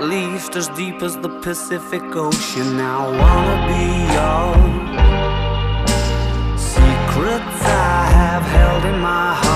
least as deep as the Pacific Ocean. I wanna be yours. Secrets I have held in my heart.